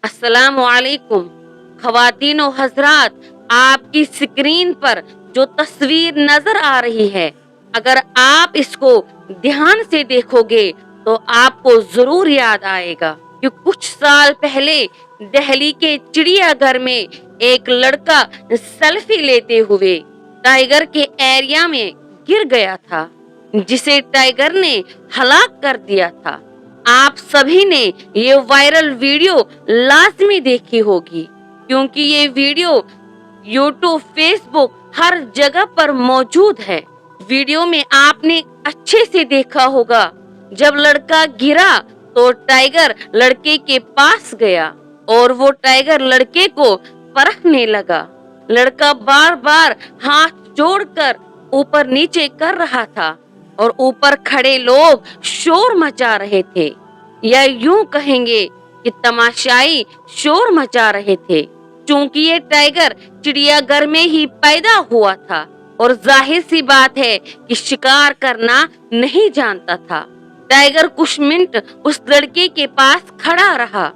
अस्सलाम वालेकुम। ख़वातीन और हज़रात, आपकी स्क्रीन पर जो तस्वीर नजर आ रही है, अगर आप इसको ध्यान से देखोगे तो आपको जरूर याद आएगा कि कुछ साल पहले दिल्ली के चिड़ियाघर में एक लड़का सेल्फी लेते हुए टाइगर के एरिया में गिर गया था, जिसे टाइगर ने हलाक कर दिया था। आप सभी ने ये वायरल वीडियो लाजमी देखी होगी, क्योंकि ये वीडियो यूट्यूब, फेसबुक हर जगह पर मौजूद है। वीडियो में आपने अच्छे से देखा होगा, जब लड़का गिरा तो टाइगर लड़के के पास गया और वो टाइगर लड़के को परखने लगा। लड़का बार बार हाथ जोड़कर ऊपर नीचे कर रहा था और ऊपर खड़े लोग शोर मचा रहे थे, या यूं कहेंगे कि तमाशाई शोर मचा रहे थे, क्योंकि ये टाइगर चिड़ियाघर में ही पैदा हुआ था और जाहिर सी बात है कि शिकार करना नहीं जानता था। टाइगर कुछ मिनट उस लड़के के पास खड़ा रहा,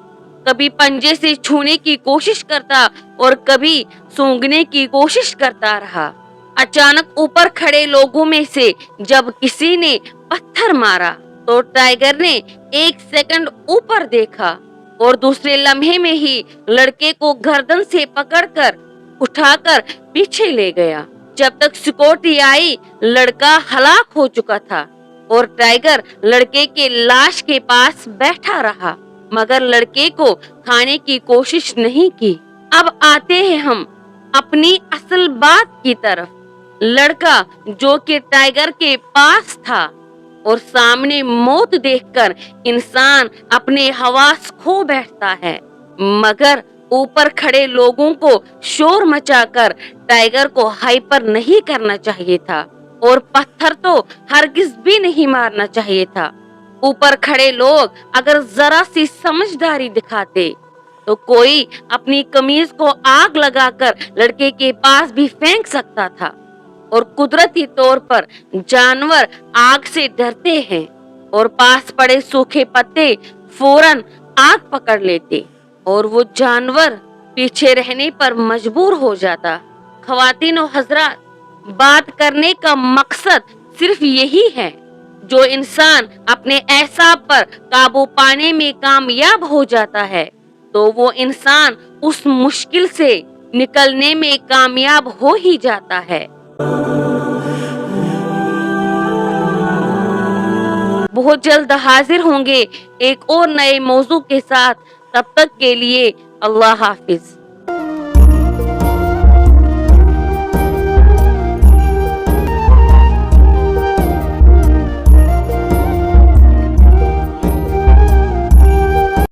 कभी पंजे से छूने की कोशिश करता और कभी सूंघने की कोशिश करता रहा। अचानक ऊपर खड़े लोगों में से जब किसी ने पत्थर मारा तो टाइगर ने एक सेकंड ऊपर देखा और दूसरे लम्हे में ही लड़के को गर्दन से पकड़कर उठाकर पीछे ले गया। जब तक सिक्योरिटी आई, लड़का हलाक हो चुका था और टाइगर लड़के के लाश के पास बैठा रहा, मगर लड़के को खाने की कोशिश नहीं की। अब आते हैं हम अपनी असल बात की तरफ। लड़का जो कि टाइगर के पास था और सामने मौत देखकर इंसान अपने हवास खो बैठता है, मगर ऊपर खड़े लोगों को शोर मचाकर टाइगर को हाइपर नहीं करना चाहिए था और पत्थर तो हरगिज भी नहीं मारना चाहिए था। ऊपर खड़े लोग अगर जरा सी समझदारी दिखाते तो कोई अपनी कमीज को आग लगाकर लड़के के पास भी फेंक सकता था, और कुदरती तौर पर जानवर आग से डरते हैं और पास पड़े सूखे पत्ते फौरन आग पकड़ लेते और वो जानवर पीछे रहने पर मजबूर हो जाता। ख़वातीन और हज़रात, बात करने का मकसद सिर्फ यही है, जो इंसान अपने एहसास पर काबू पाने में कामयाब हो जाता है तो वो इंसान उस मुश्किल से निकलने में कामयाब हो ही जाता है। बहुत जल्द हाजिर होंगे एक और नए मौजू के साथ। तब तक के लिए अल्लाह हाफिज।